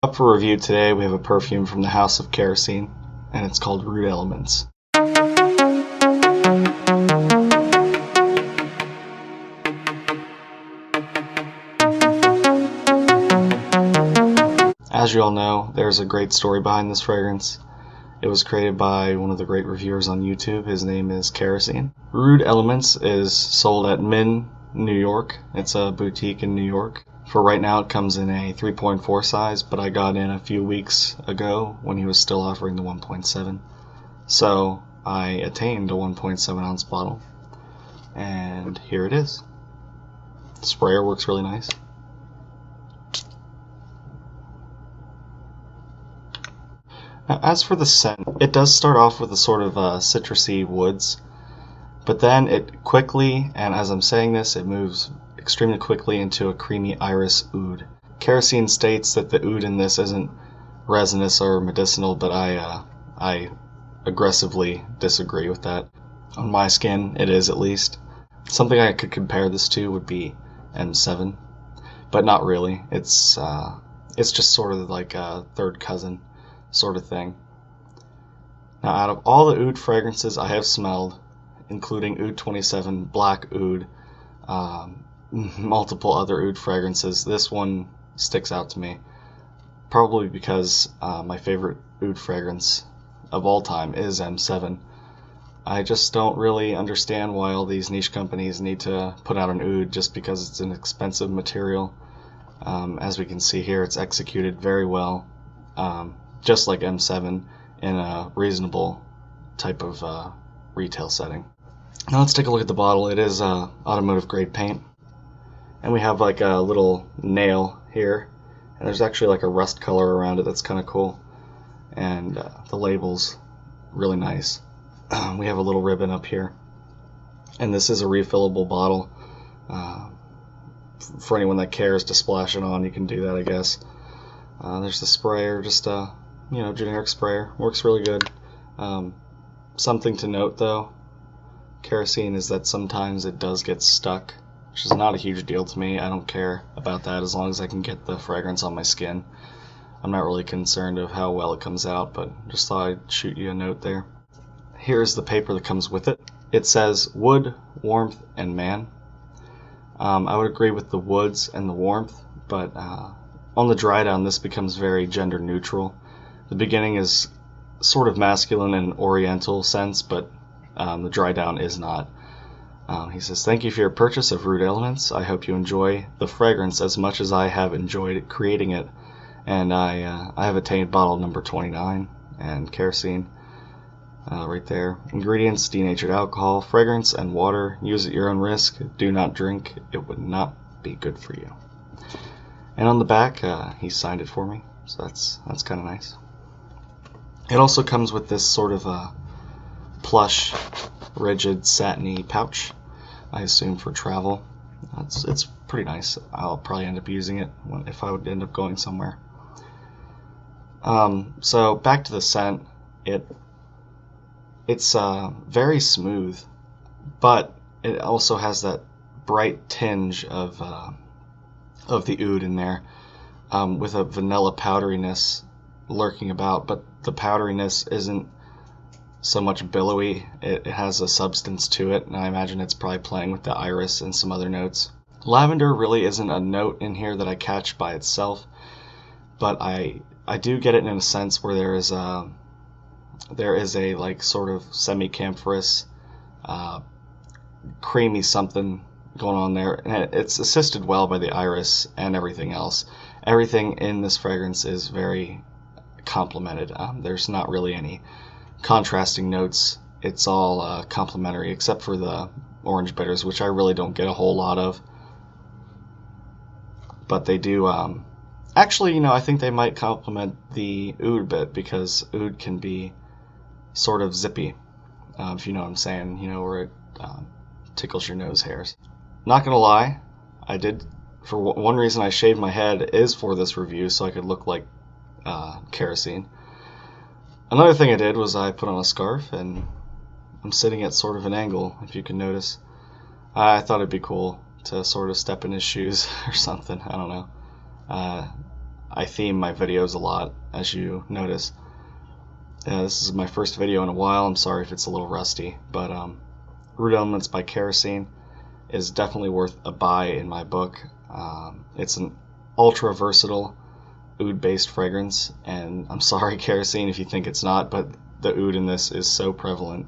Up for review today, we have a perfume from the house of Kerosene, and it's called Rude Elements. As you all know, there's a great story behind this fragrance. It was created by one of the great reviewers on YouTube. His name is Kerosene. Rude Elements is sold at Min, New York. It's a boutique in New York. For right now, it comes in a 3.4 size, but I got in a few weeks ago when he was still offering the 1.7. So I attained a 1.7 ounce bottle, and here it is. The sprayer works really nice. Now, as for the scent, it does start off with a sort of citrusy woods, but then it quickly, and as I'm saying this, it moves extremely quickly into a creamy iris oud. Kerosene states that the oud in this isn't resinous or medicinal, but I aggressively disagree with that. On my skin, it is at least. Something I could compare this to would be M7, but not really. It's just sort of like a third cousin sort of thing. Now, out of all the oud fragrances I have smelled, including Oud 27, Black Oud, multiple other oud fragrances, this one sticks out to me. Probably because my favorite oud fragrance of all time is M7. I just don't really understand why all these niche companies need to put out an oud just because it's an expensive material. As we can see here, it's executed very well, just like M7 in a reasonable type of retail setting. Now let's take a look at the bottle. It is automotive grade paint, and we have like a little nail here, and there's actually like a rust color around it that's kind of cool, and the label's really nice. We have a little ribbon up here, and this is a refillable bottle. For anyone that cares to splash it on, you can do that, I guess. There's the sprayer, just a generic sprayer. Works really good. Something to note though, Kerosene, is that sometimes it does get stuck, which is not a huge deal to me. I don't care about that as long as I can get the fragrance on my skin. I'm not really concerned of how well it comes out, but just thought I'd shoot you a note there. Here's the paper that comes with it. It says wood, warmth, and man. I would agree with the woods and the warmth, but on the dry down this becomes very gender neutral. The beginning is sort of masculine in an oriental sense, but the dry down is not. He says, "Thank you for your purchase of Rude Elements. I hope you enjoy the fragrance as much as I have enjoyed creating it." And I have attained bottle number 29, and Kerosene right there. Ingredients: denatured alcohol, fragrance, and water. Use at your own risk. Do not drink. It would not be good for you. And on the back, he signed it for me, so that's kind of nice. It also comes with this sort of plush, rigid, satiny pouch, I assume for travel. It's pretty nice. I'll probably end up using it if I would end up going somewhere. So back to the scent. It's very smooth, but it also has that bright tinge of the oud in there, with a vanilla powderiness lurking about, but the powderiness isn't so much billowy. It has a substance to it, and I imagine it's probably playing with the iris and some other notes. Lavender really isn't a note in here that I catch by itself, but I do get it in a sense where there is a like sort of semi-camphorous, creamy something going on there, and it's assisted well by the iris and everything else. Everything in this fragrance is very complemented. There's not really any contrasting notes. It's all complementary, except for the orange bitters, which I really don't get a whole lot of. But they do. Actually, I think they might complement the oud bit, because oud can be sort of zippy, if you know what I'm saying. Where it tickles your nose hairs. Not gonna lie, I did. For one reason I shaved my head is for this review, so I could look like Kerosene. Another thing I did was I put on a scarf, and I'm sitting at sort of an angle, if you can notice. I thought it'd be cool to sort of step in his shoes or something. I don't know. I theme my videos a lot, as you notice. This is my first video in a while. I'm sorry if it's a little rusty, but Root Elements by Kerosene is definitely worth a buy in my book. It's an ultra versatile oud-based fragrance, and I'm sorry, Kerosene, if you think it's not, but the oud in this is so prevalent.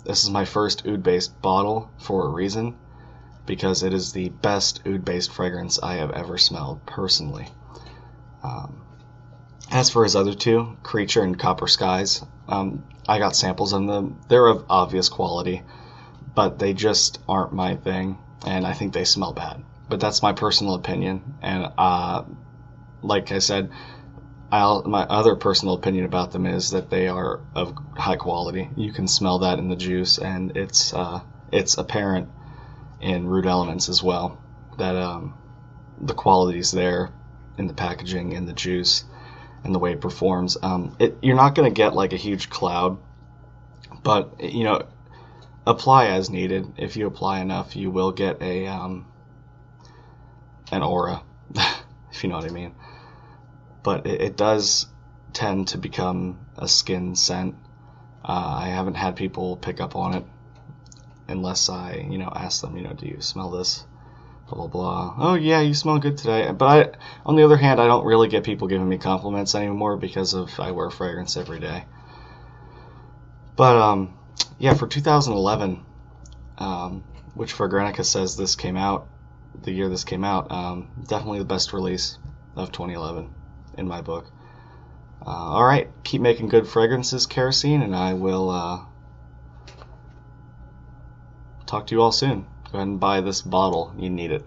This is my first oud-based bottle for a reason, because it is the best oud-based fragrance I have ever smelled, personally. As for his other two, Creature and Copper Skies, I got samples of them. They're of obvious quality, but they just aren't my thing, and I think they smell bad. But that's my personal opinion, and like I said, my other personal opinion about them is that they are of high quality. You can smell that in the juice, and it's apparent in Root Elements as well, that the quality's there in the packaging, in the juice, and the way it performs. You're not going to get like a huge cloud, but apply as needed. If you apply enough, you will get an aura, if you know what I mean. But it does tend to become a skin scent. I haven't had people pick up on it unless I, ask them, do you smell this? Blah, blah, blah. Oh, yeah, you smell good today. But on the other hand, I don't really get people giving me compliments anymore because I wear fragrance every day. But, yeah, for 2011, which Fragrantica says this came out, the year this came out, definitely the best release of 2011 in my book. Alright, keep making good fragrances, Kerosene, and I will talk to you all soon. Go ahead and buy this bottle. You need it.